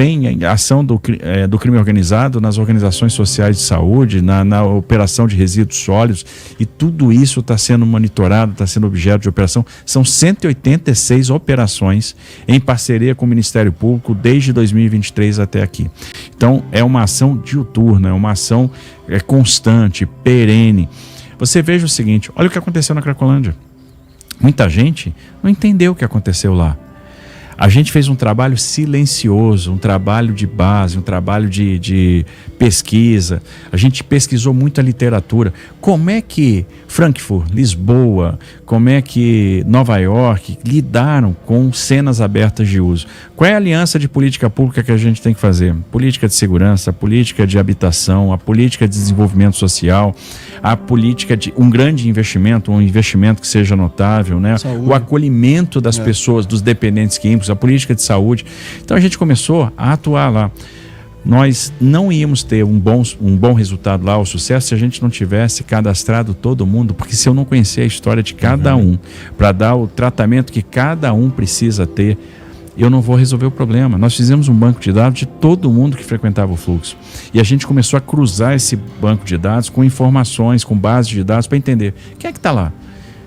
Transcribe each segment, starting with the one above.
Tem a ação do crime organizado nas organizações sociais de saúde, na operação de resíduos sólidos, e tudo isso está sendo monitorado, está sendo objeto de operação. São 186 operações em parceria com o Ministério Público desde 2023 até aqui. Então é uma ação diuturna, é uma ação constante, perene. Você veja o seguinte, olha o que aconteceu na Cracolândia. Muita gente não entendeu o que aconteceu lá. A gente fez um trabalho silencioso, um trabalho de base, um trabalho de pesquisa. A gente pesquisou muita literatura. Como é que Frankfurt, Lisboa, como é que Nova York lidaram com cenas abertas de uso? Qual é a aliança de política pública que a gente tem que fazer? Política de segurança, política de habitação, a política de desenvolvimento social, a política de um grande investimento, um investimento que seja notável, né? O acolhimento das pessoas, dos dependentes químicos, a política de saúde. Então a gente começou a atuar lá. Nós não íamos ter um bom resultado lá, o sucesso, se a gente não tivesse cadastrado todo mundo, porque se eu não conhecer a história de cada um, para dar o tratamento que cada um precisa ter, eu não vou resolver o problema. Nós fizemos um banco de dados de todo mundo que frequentava o fluxo. E a gente começou a cruzar esse banco de dados com informações, com bases de dados, para entender quem é que está lá.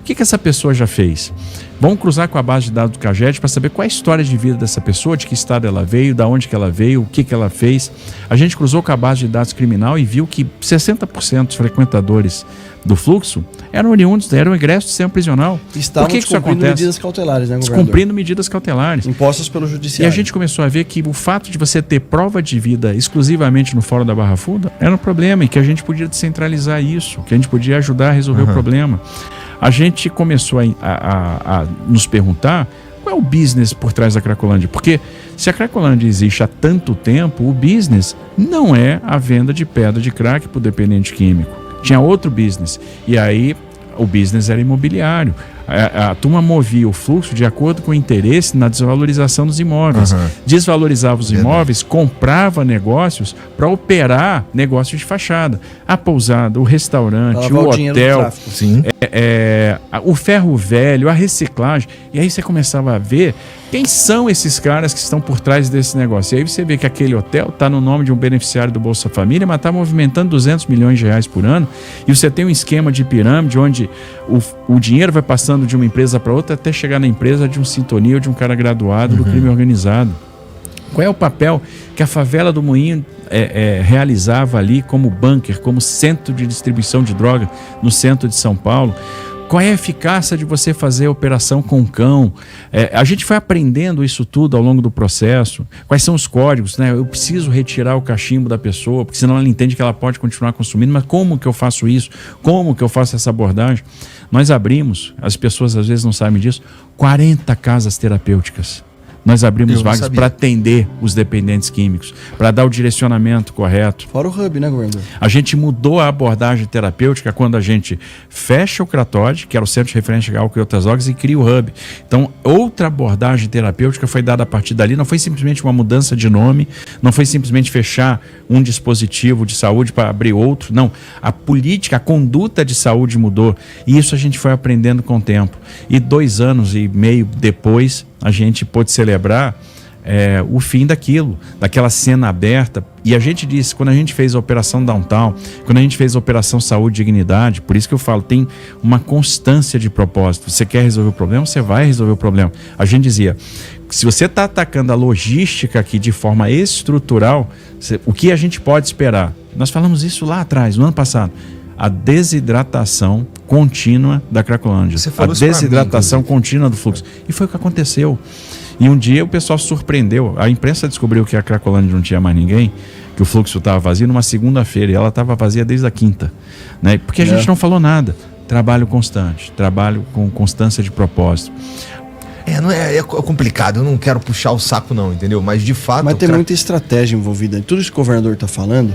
O que essa pessoa já fez? Vamos cruzar com a base de dados do CAGED para saber qual é a história de vida dessa pessoa, de que estado ela veio, de onde que ela veio, o que ela fez. A gente cruzou com a base de dados criminal e viu que 60% dos frequentadores do fluxo eram oriundos, eram egressos do sistema prisional. Estavam Por que isso acontece? medidas cautelares, né, governador? Descumprindo medidas cautelares. Impostas pelo judiciário. E a gente começou a ver que o fato de você ter prova de vida exclusivamente no Fórum da Barra Funda era um problema e que a gente podia descentralizar isso, que a gente podia ajudar a resolver o problema. A gente começou a nos perguntar qual é o business por trás da Cracolândia. Porque se a Cracolândia existe há tanto tempo, o business não é a venda de pedra de crack para o dependente químico. Tinha outro business. E aí o business era imobiliário. A turma movia o fluxo de acordo com o interesse na desvalorização dos imóveis. Desvalorizava os imóveis, comprava negócios para operar negócios de fachada. A pousada, o restaurante, o hotel, o ferro velho, a reciclagem. E aí você começava a ver quem são esses caras que estão por trás desse negócio. E aí você vê que aquele hotel está no nome de um beneficiário do Bolsa Família, mas está movimentando 200 milhões de reais por ano. E você tem um esquema de pirâmide onde o dinheiro vai passando de uma empresa para outra até chegar na empresa de um Sintonia ou de um cara graduado do crime organizado. Qual é o papel que a favela do Moinho realizava ali como bunker, como centro de distribuição de droga no centro de São Paulo? Qual é a eficácia de você fazer a operação com cão? A gente foi aprendendo isso tudo ao longo do processo. Quais são os códigos, né? Eu preciso retirar o cachimbo da pessoa, porque senão ela entende que ela pode continuar consumindo. Mas como que eu faço isso? Como que eu faço essa abordagem? Nós abrimos, as pessoas às vezes não sabem disso, 40 casas terapêuticas. Nós abrimos vagas para atender os dependentes químicos, para dar o direcionamento correto. Fora o hub, né, governador? A gente mudou a abordagem terapêutica quando a gente fecha o CRATOD, que era o Centro de Referência de Álcool e outras drogas, e cria o hub. Então, outra abordagem terapêutica foi dada a partir dali. Não foi simplesmente uma mudança de nome, não foi simplesmente fechar um dispositivo de saúde para abrir outro. Não, a política, a conduta de saúde mudou. E isso a gente foi aprendendo com o tempo. E 2 anos e meio depois, a gente pôde celebrar o fim daquela cena aberta. E a gente disse, quando a gente fez a Operação Downtown, quando a gente fez a Operação Saúde e Dignidade, por isso que eu falo, tem uma constância de propósito. Você quer resolver o problema, você vai resolver o problema. A gente dizia, se você está atacando a logística aqui de forma estrutural, o que a gente pode esperar? Nós falamos isso lá atrás, no ano passado. A desidratação contínua da Cracolândia. A desidratação contínua do fluxo. E foi o que aconteceu. E um dia o pessoal se surpreendeu. A imprensa descobriu que a Cracolândia não tinha mais ninguém, que o fluxo estava vazio numa segunda-feira. E ela estava vazia desde a quinta. Né? Porque a gente não falou nada. Trabalho constante. Trabalho com constância de propósito. É complicado. Eu não quero puxar o saco não, entendeu? Mas de fato... Mas tem muita estratégia envolvida. Tudo isso que o governador está falando...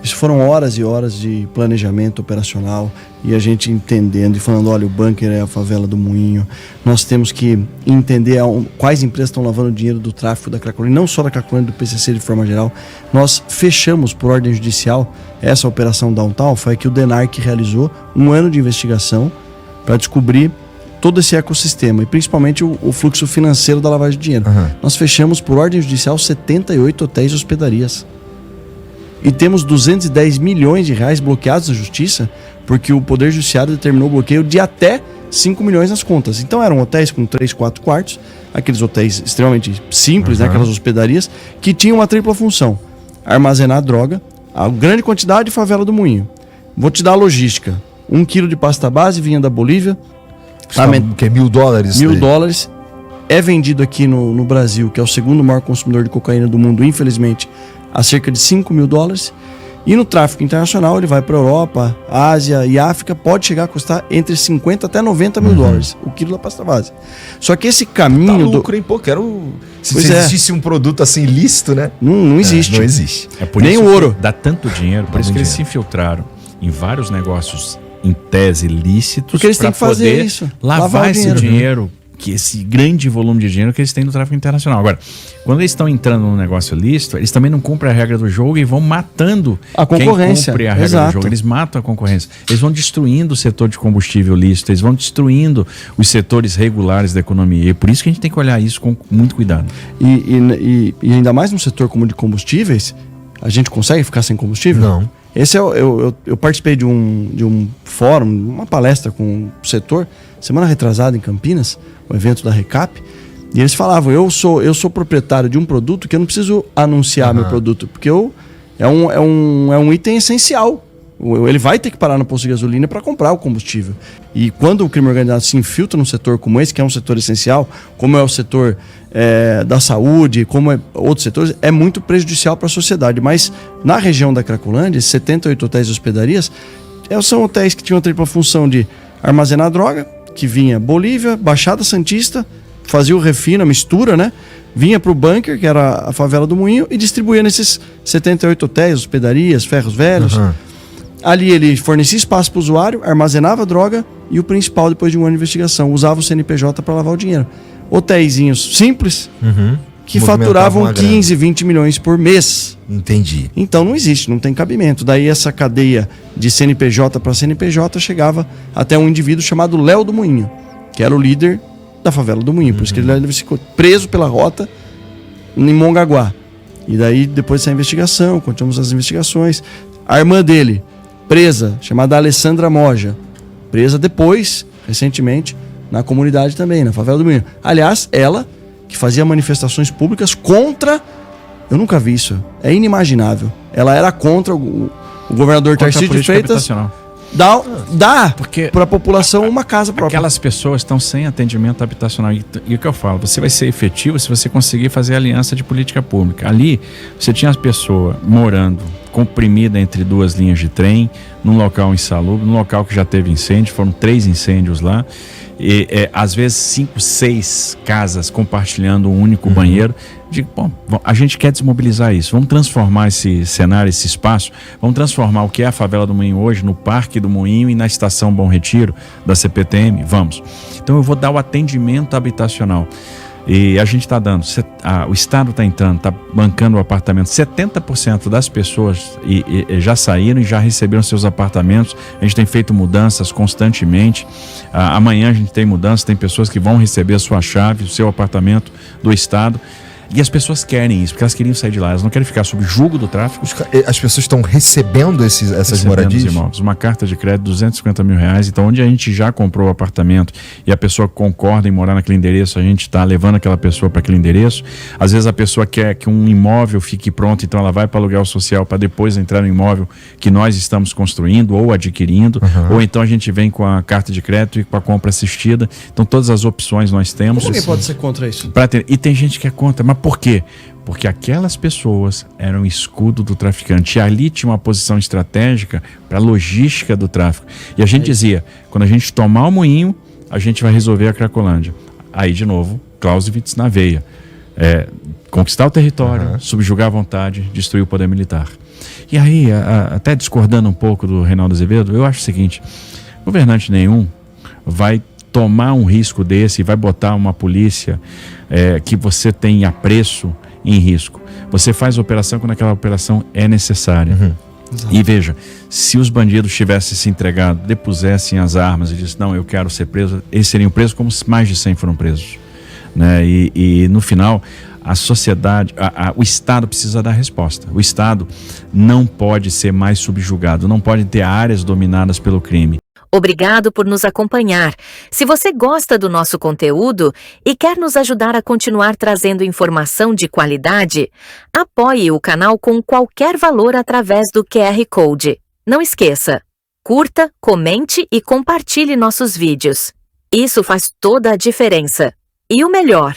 Isso foram horas e horas de planejamento operacional e a gente entendendo e falando, olha, o bunker é a favela do Moinho. Nós temos que entender quais empresas estão lavando dinheiro do tráfico da Cracolândia, não só da Cracolândia, do PCC de forma geral. Nós fechamos por ordem judicial essa operação Downtown, foi a que o DENARC realizou 1 ano de investigação para descobrir todo esse ecossistema e principalmente o fluxo financeiro da lavagem de dinheiro. Nós fechamos por ordem judicial 78 hotéis e hospedarias. E temos 210 milhões de reais bloqueados na justiça, porque o Poder Judiciário determinou o bloqueio de até 5 milhões nas contas. Então eram hotéis com 3, 4 quartos, aqueles hotéis extremamente simples, né, aquelas hospedarias, que tinham uma tripla função: armazenar droga, a grande quantidade de favela do Moinho. Vou te dar a logística. 1 quilo de pasta base vinha da Bolívia. Que é $1.000? $1.000. É vendido aqui no Brasil, que é o segundo maior consumidor de cocaína do mundo, infelizmente, a cerca de $5.000. E no tráfico internacional ele vai para a Europa, Ásia e África, pode chegar a custar entre 50 até 90 mil dólares o quilo da pasta base. Só que esse caminho... Tá lucro, hein? Pô, se Pois existisse um produto assim lícito, né? Não existe. Não existe. É por Nem isso o ouro. que dá tanto dinheiro, por isso que eles se infiltraram em vários negócios em tese lícitos, Porque eles têm para que fazer poder isso, lavar lavar o esse dinheiro, que esse grande volume de dinheiro que eles têm no tráfico internacional. Agora, quando eles estão entrando num negócio lícito, eles também não cumprem a regra do jogo e vão matando a concorrência. Quem cumpre a regra do jogo. Eles matam a concorrência. Eles vão destruindo o setor de combustível lícito, eles vão destruindo os setores regulares da economia. E por isso que a gente tem que olhar isso com muito cuidado. E ainda mais num setor como o de combustíveis, a gente consegue ficar sem combustível? Não. Esse eu participei de um fórum, uma palestra com o setor, semana retrasada em Campinas, o evento da Recap, e eles falavam: eu sou proprietário de um produto que eu não preciso anunciar meu produto, porque é um item essencial. Ele vai ter que parar no posto de gasolina para comprar o combustível. E quando o crime organizado se infiltra num setor como esse, que é um setor essencial, como é o setor da saúde, como é outros setores, é muito prejudicial para a sociedade. Mas na região da Cracolândia, 78 hotéis e hospedarias, são hotéis que tinham a tripla função de armazenar droga, que vinha Bolívia, Baixada Santista, fazia o refino, a mistura, né? Vinha para o bunker, que era a favela do Moinho, e distribuía nesses 78 hotéis, hospedarias, ferros velhos. Ali ele fornecia espaço para o usuário, armazenava droga e o principal, depois de um ano de investigação, usava o CNPJ para lavar o dinheiro. Hotéisinhos simples, que faturavam 15, 20 milhões por mês. Entendi. Então não existe, não tem cabimento. Daí essa cadeia de CNPJ para CNPJ chegava até um indivíduo chamado Léo do Moinho, que era o líder da favela do Moinho. Por isso que ele ficou preso pela rota em Mongaguá. E daí, depois dessa investigação, continuamos as investigações. A irmã dele, presa, chamada Alessandra Moja, presa depois, recentemente, na comunidade também, na favela do Moinho. Aliás, ela que fazia manifestações públicas contra... Eu nunca vi isso, é inimaginável. Ela era contra o governador Tarcísio de Freitas dá para a população uma casa própria. Aquelas pessoas estão sem atendimento habitacional. E o que eu falo, você vai ser efetivo se você conseguir fazer aliança de política pública. Ali, você tinha as pessoas morando comprimida entre duas linhas de trem, num local insalubre, num local que já teve incêndio, foram 3 incêndios lá. E, às vezes 5, 6 casas compartilhando um único banheiro. Digo, bom, a gente quer desmobilizar isso, vamos transformar esse cenário, esse espaço, vamos transformar o que é a favela do Moinho hoje no Parque do Moinho e na estação Bom Retiro da CPTM, vamos. Então eu vou dar o atendimento habitacional. E a gente está dando, o Estado está entrando, está bancando o apartamento. 70% das pessoas já saíram e já receberam seus apartamentos. A gente tem feito mudanças constantemente. Amanhã a gente tem mudanças, tem pessoas que vão receber a sua chave, o seu apartamento do Estado. E as pessoas querem isso, porque elas queriam sair de lá, elas não querem ficar sob julgo do tráfico. As pessoas estão recebendo essas moradias? Imóveis, uma carta de crédito de R$250 mil, então onde a gente já comprou o apartamento e a pessoa concorda em morar naquele endereço, a gente está levando aquela pessoa para aquele endereço. Às vezes a pessoa quer que um imóvel fique pronto, então ela vai para aluguel social para depois entrar no imóvel que nós estamos construindo ou adquirindo, ou então a gente vem com a carta de crédito e com a compra assistida. Então todas as opções nós temos. Como alguém pode ser contra isso? E tem gente que é contra, mas por quê? Porque aquelas pessoas eram escudo do traficante. E ali tinha uma posição estratégica para a logística do tráfico. E a gente dizia, quando a gente tomar o Moinho, a gente vai resolver a Cracolândia. Aí, de novo, Clausewitz na veia. Conquistar o território, subjugar a vontade, destruir o poder militar. E aí, até discordando um pouco do Reinaldo Azevedo, eu acho o seguinte, governante nenhum vai tomar um risco desse e vai botar uma polícia que você tem apreço em risco. Você faz a operação quando aquela operação é necessária. Exato. E veja, se os bandidos tivessem se entregado, depusessem as armas e dissessem, não, eu quero ser preso, eles seriam presos como mais de 100 foram presos, né? E no final, a sociedade, o Estado precisa dar resposta. O Estado não pode ser mais subjugado, não pode ter áreas dominadas pelo crime. Obrigado por nos acompanhar. Se você gosta do nosso conteúdo e quer nos ajudar a continuar trazendo informação de qualidade, apoie o canal com qualquer valor através do QR Code. Não esqueça, curta, comente e compartilhe nossos vídeos. Isso faz toda a diferença. E o melhor,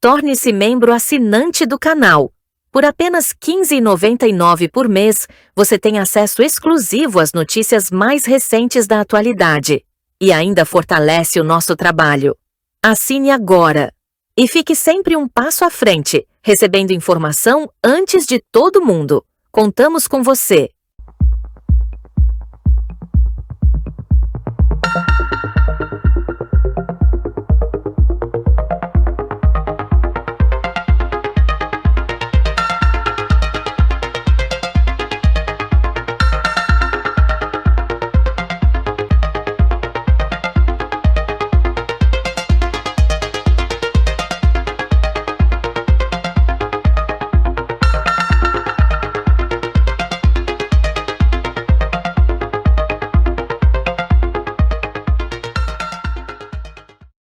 torne-se membro assinante do canal. Por apenas R$ 15,99 por mês, você tem acesso exclusivo às notícias mais recentes da atualidade e ainda fortalece o nosso trabalho. Assine agora e fique sempre um passo à frente, recebendo informação antes de todo mundo. Contamos com você!